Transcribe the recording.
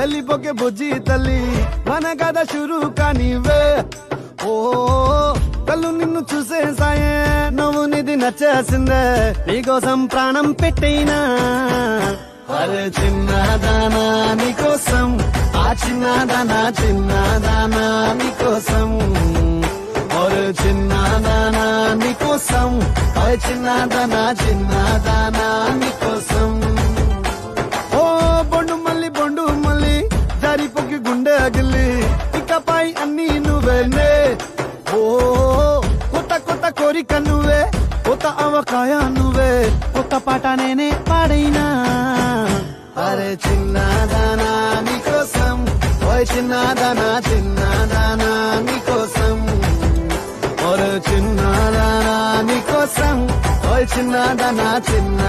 వెళ్ళిపోకే బుజ్జి తల్లి మన కథ షురు కానివే ఓ కళ్ళు నిన్ను చూసేసాయే నువ్వు నిధి నచ్చేసిందే నీకోసం ప్రాణం పెట్టైనా అరే చిన్నదానా నీకోసం ఆ చిన్నదానా చిన్నదానా నీకోసం ఒరే చిన్నదానా నీకోసం అరే చిన్నదానా చిన్నదానా నీకోసం ఓ బొండు మళ్ళీ జారిపోకి గుండె అగిలి ఇకపై అన్ని నువ్వేనే ఓ కొత్త కోరిక నువ్వే కొత్త అవకాయ నువ్వే కొత్త పాట నేనే పాడైనా అరే చిన్నదానా నీకోసం ఓయ్ చిన్నదానా చిన్నదానా నీకోసం ఒరే చిన్నదానా నీకోసం ఓయ్ చిన్నదానా చిన్న